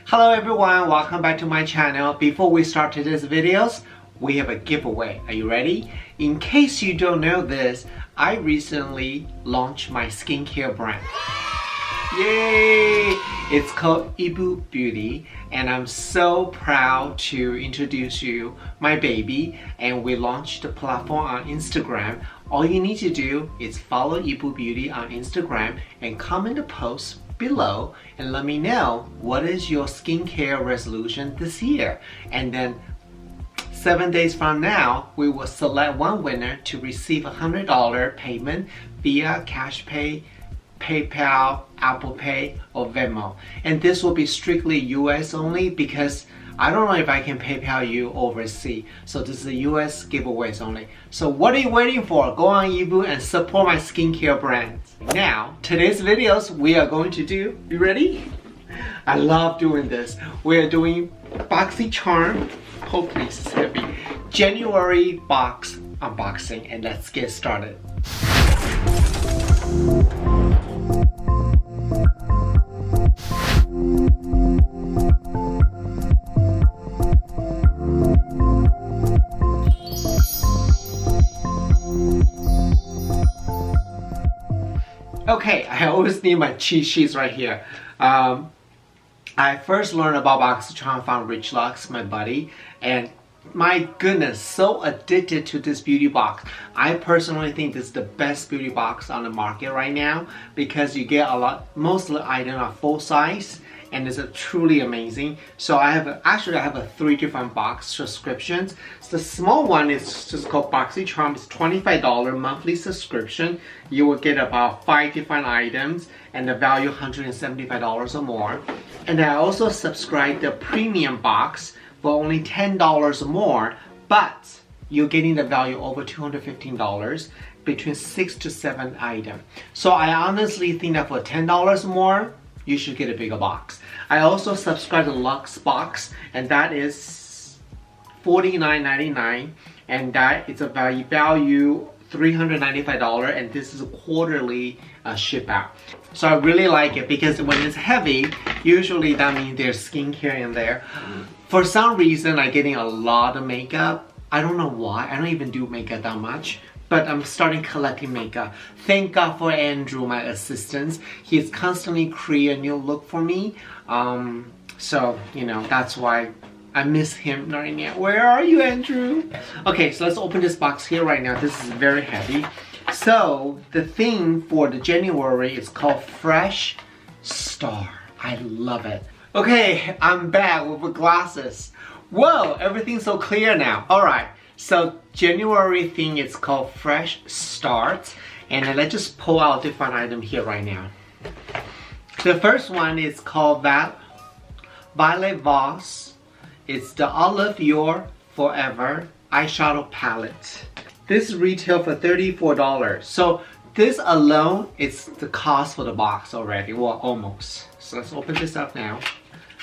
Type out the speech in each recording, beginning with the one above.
Hello everyone, welcome back to my channel. Before we start today's videos, we have a giveaway. Are you ready? In case you don't know this, I recently launched my skincare brand. Yay! It's called Ibu Beauty, and I'm so proud to introduce you my baby, and we launched the platform on Instagram. All you need to do is follow Ibu Beauty on Instagram and comment the post below and let me know what is your skincare resolution this year, and then 7 days from now we will select one winner to receive $100 payment via cash pay, PayPal, Apple Pay, or Venmo. And this will be strictly US only because I don't know if I can PayPal you overseas. So this is a US giveaways only. So what are you waiting for? Go on Ibu and support my skincare brand. Now, today's videos we are going to do, you ready? I love doing this. We are doing BoxyCharm, oh please, it's heavy, January box unboxing, and let's get started. Okay, I always need my cheat sheets right here. I first learned about BoxyCharm from Rich Lux, my buddy, and my goodness, so addicted to this beauty box. I personally think this is the best beauty box on the market right now because you get most of the items are full size and it's truly amazing. So I have 3 different box subscriptions. So the small one is just called BoxyCharm. It's $25 monthly subscription. You will get about 5 different items and the value $175 or more. And I also subscribe the premium box for only $10 more, but you're getting the value over $215 between 6 to 7 items. So I honestly think that for $10 more, you should get a bigger box. I also subscribe to Lux box, and that is $49.99, and that is a value $395, and this is a quarterly ship out. So I really like it because when it's heavy, usually that means there's skincare in there. For some reason, I'm getting a lot of makeup. I don't know why. I don't even do makeup that much, but I'm starting collecting makeup. Thank God for Andrew, my assistant. He's constantly creating a new look for me. So, you know, that's why I miss him right now. Where are you, Andrew? Okay, so let's open this box here right now. This is very heavy. So, the theme for the January is called Fresh Star. I love it. Okay, I'm back with the glasses. Whoa, everything's so clear now. Alright, so January thing is called Fresh Start. And then let's just pull out different item here right now. The first one is called Violet Voss. It's the Olive Your Forever eyeshadow palette. This retail for $34. So this alone is the cost for the box already. Well, almost. So let's open this up now.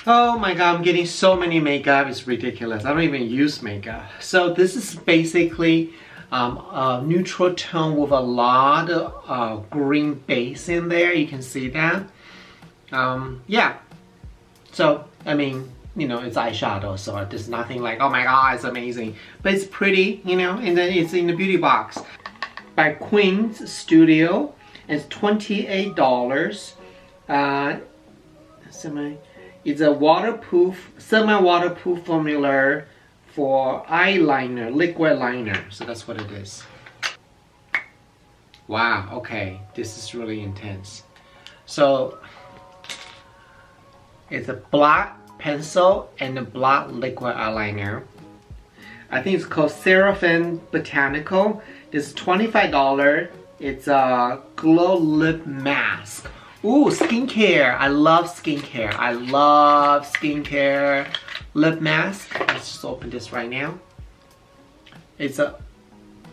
Oh my god, I'm getting so many makeup, it's ridiculous. I don't even use makeup. So this is basically a neutral tone with a lot of green base in there. You can see that. Yeah. So, I mean, you know, it's eyeshadow, so there's nothing like, oh my god, it's amazing. But it's pretty, you know, and then it's in the beauty box. By Queen's Studio. It's $28. It's a waterproof, semi-waterproof formula for eyeliner, liquid liner. So that's what it is. Wow, okay, this is really intense. So it's a black pencil and a black liquid eyeliner. I think it's called Seraphim Botanical. This is $25. It's a glow lip mask. Ooh, skincare. I love skincare. I love skincare. Lip mask. Let's just open this right now. It's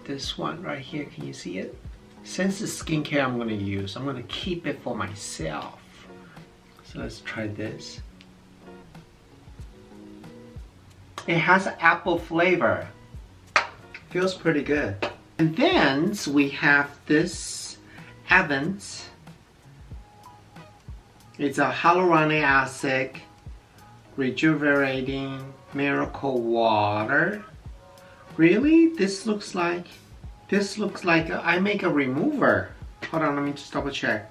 this one right here. Can you see it? Since it's skincare I'm gonna use, I'm gonna keep it for myself. So let's try this. It has an apple flavor. Feels pretty good. And then we have this Evans. It's a hyaluronic acid Rejuvenating Miracle Water. Really? This looks like eye makeup remover. Hold on, let me just double check.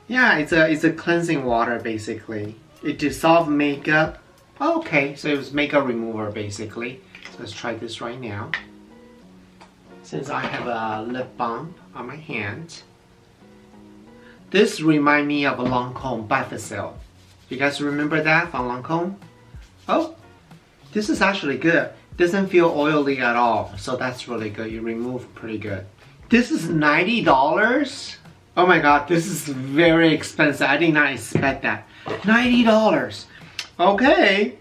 Yeah, it's a cleansing water basically. It dissolves makeup. Okay, so it was makeup remover basically. So let's try this right now. Since I have a lip balm on my hand. This reminds me of a Lancome Bifacil. You guys remember that from Lancome? Oh, this is actually good. Doesn't feel oily at all, so that's really good. You remove pretty good. This is $90? Oh my god, this is very expensive. I did not expect that. $90. Okay.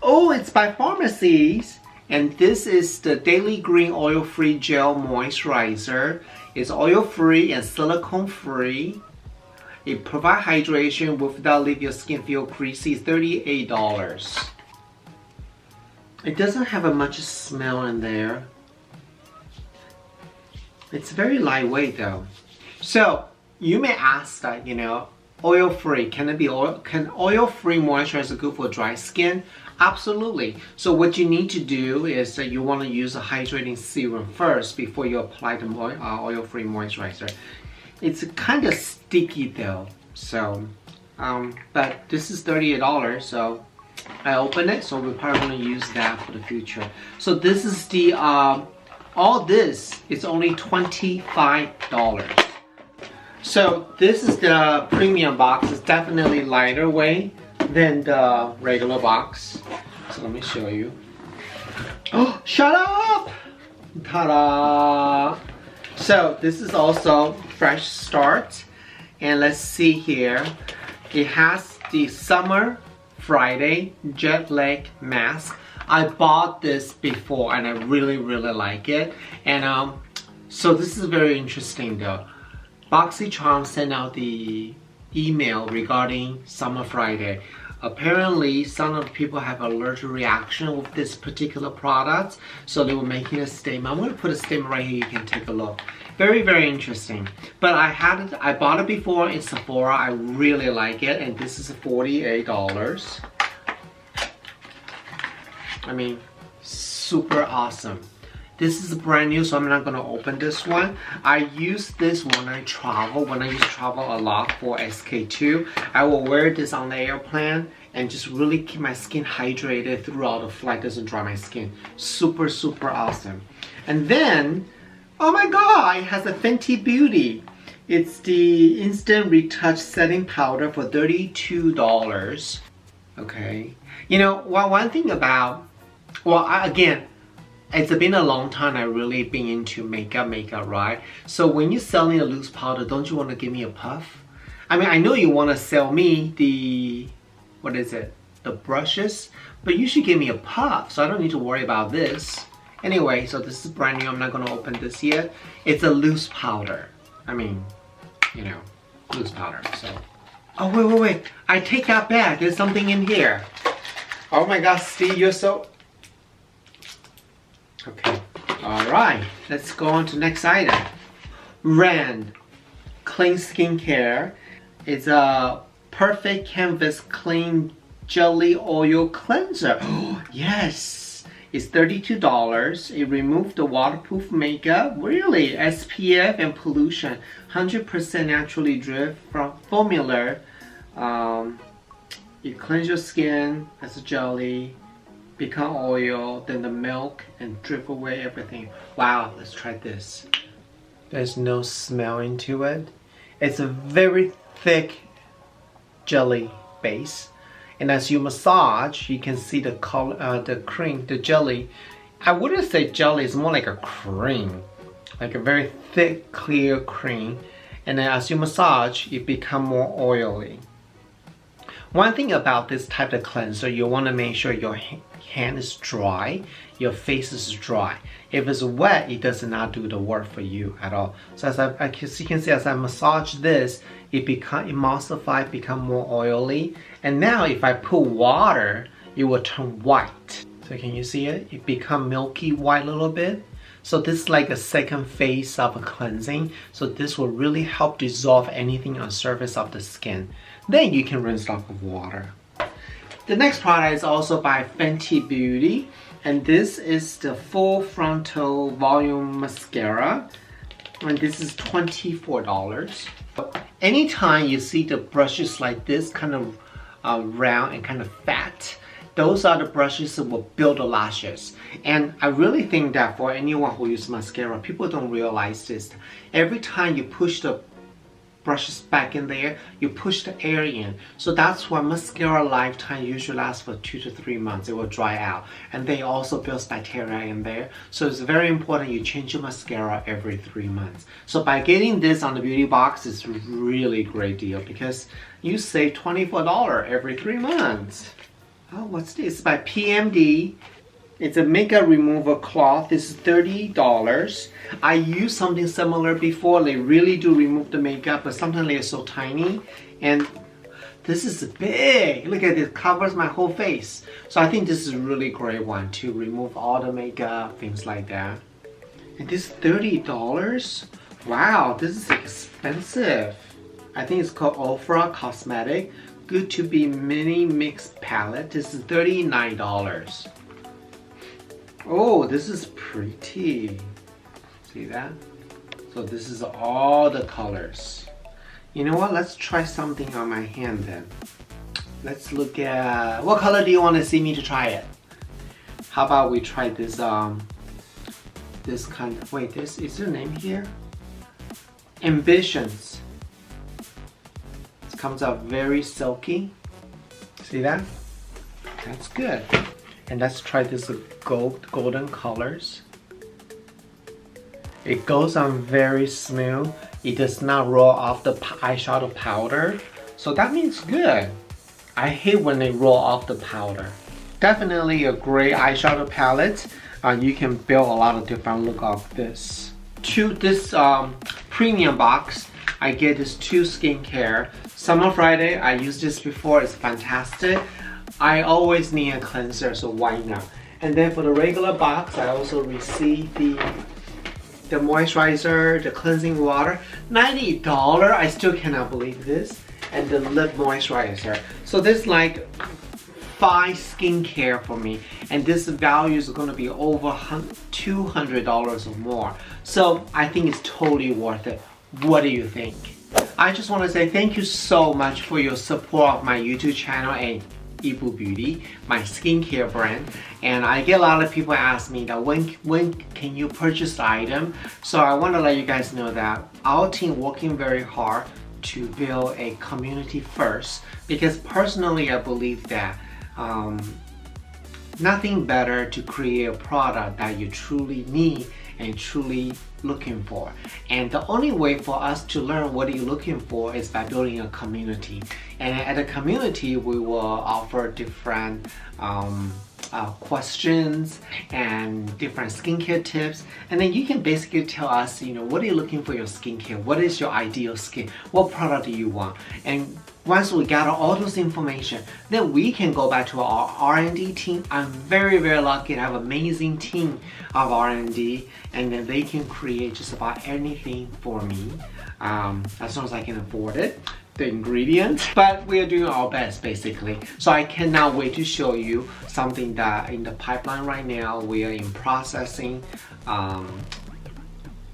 Oh, it's by Pharmacies. And this is the Daily Green Oil-Free Gel Moisturizer. It's oil-free and silicone-free. It provides hydration without leaving your skin feel greasy. It's $38. It doesn't have a much smell in there. It's very lightweight though. So you may ask that, oil-free, can oil-free moisturizer good for dry skin? Absolutely. So what you need to do is that you want to use a hydrating serum first before you apply the oil-free moisturizer. It's kind of sticky though, so but this is $38, so I open it, so we're probably going to use that for the future. So this is the all this is only $25. So this is the premium box. It's definitely lighter weight than the regular box. So let me show you. Oh, shut up! Ta-da! So this is also Fresh Start, and let's see here. It has the Summer Friday Jet Lag Mask. I bought this before and I really like it. And so this is very interesting though. BoxyCharm sent out the email regarding Summer Friday. Apparently some of the people have allergic reaction with this particular product, so they were making a statement. I'm going to put a statement right here, you can take a look. Very interesting. But I bought it before in Sephora. I really like it, and this is $48. I mean, super awesome. This is brand new, so I'm not going to open this one. I use this when I travel. When I used to travel a lot for SK2, I will wear this on the airplane and just really keep my skin hydrated throughout the flight. Doesn't dry my skin. Super awesome. And then, oh my god, it has a Fenty Beauty. It's the Instant Retouch Setting Powder for $32. Okay. One thing about, again, it's been a long time I've really been into makeup, right? So when you're selling a loose powder, don't you want to give me a puff? I mean, I know you want to sell me the, the brushes, but you should give me a puff so I don't need to worry about this. Anyway, so this is brand new. I'm not going to open this yet. It's a loose powder. I mean, loose powder, so. Oh, wait. I take that back. There's something in here. Oh my gosh, Steve, you're so... Okay, alright, let's go on to next item. Rand Clean Skincare. It's a Perfect Canvas Clean Jelly Oil Cleanser. Oh, yes! It's $32. It removes the waterproof makeup. Really? SPF and pollution. 100% naturally derived from formula. You cleanse your skin as a jelly, become oil, then the milk, and drip away everything. Wow, let's try this. There's no smell into it. It's a very thick jelly base, and as you massage, you can see the color, the cream, the jelly. I wouldn't say jelly; it's more like a cream, like a very thick, clear cream. And then as you massage, it becomes more oily. One thing about this type of cleanser, you want to make sure your hand is dry, your face is dry. If it's wet, it does not do the work for you at all. So as you can see, as I massage this, it emulsifies, become more oily. And now if I put water, it will turn white. So can you see it? It become milky white a little bit. So this is like a second phase of a cleansing. So this will really help dissolve anything on the surface of the skin. Then you can rinse off with water. The next product is also by Fenty Beauty, and this is the Full Frontal Volume Mascara, and this is $24. Anytime you see the brushes like this, kind of round and kind of fat, those are the brushes that will build the lashes. And I really think that for anyone who uses mascara, people don't realize this. Every time you push the brushes back in there, you push the air in. So that's why mascara lifetime usually lasts for 2 to 3 months. It will dry out. And they also build bacteria in there. So it's very important you change your mascara every 3 months. So by getting this on the beauty box, it's a really great deal because you save $24 every 3 months. Oh, what's this? It's by PMD. It's a makeup remover cloth. This is $30. I used something similar before. They really do remove the makeup, but sometimes they're so tiny. And this is big. Look at it, covers my whole face. So I think this is a really great one to remove all the makeup, things like that. And this is $30? Wow, this is expensive. I think it's called Ofra Cosmetic. Good to Be Mini Mix Palette. This is $39. Oh, this is pretty. See that? So this is all the colors. You know what? Let's try something on my hand then. Let's look at, what color do you want to see me to try it? How about we try this this kind of, wait, this is your name here? Ambitions. It comes out very silky. See that? That's good. And let's try this golden colors. It goes on very smooth. It does not roll off the eyeshadow powder. So that means good. I hate when they roll off the powder. Definitely a great eyeshadow palette. You can build a lot of different look of this. To this premium box, I get this 2 skincare. Summer Friday, I used this before, it's fantastic. I always need a cleanser, so why not? And then for the regular box, I also received the moisturizer, the cleansing water. $90, I still cannot believe this. And the lip moisturizer. So this is like 5 skincare for me. And this value is gonna be over $200 or more. So I think it's totally worth it. What do you think? I just wanna say thank you so much for your support of my YouTube channel and Ibu Beauty, my skincare brand. And I get a lot of people ask me that when can you purchase the item? So I want to let you guys know that our team working very hard to build a community first, because personally I believe that nothing better to create a product that you truly need and truly looking for. And the only way for us to learn what you're looking for is by building a community. And at a community, we will offer different questions and different skincare tips. And then you can basically tell us, you know, what are you looking for your skincare? What is your ideal skin? What product do you want? And once we gather all those information, then we can go back to our R&D team. I'm very, very lucky to have an amazing team of R&D, and then they can create just about anything for me, as long as I can afford it, the ingredients. But we are doing our best basically. So I cannot wait to show you something that in the pipeline right now. We are in processing,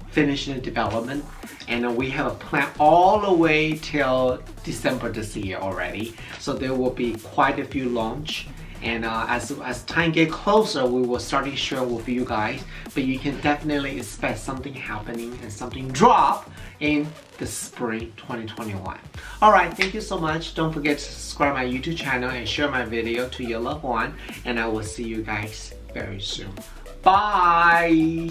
finishing the development, and we have a plan all the way till December this year already. So there will be quite a few launch, and as time get closer, we will start to share with you guys. But you can definitely expect something happening and something drop in the spring 2021. Alright, thank you so much. Don't forget to subscribe my YouTube channel and share my video to your loved one, and I will see you guys very soon. Bye!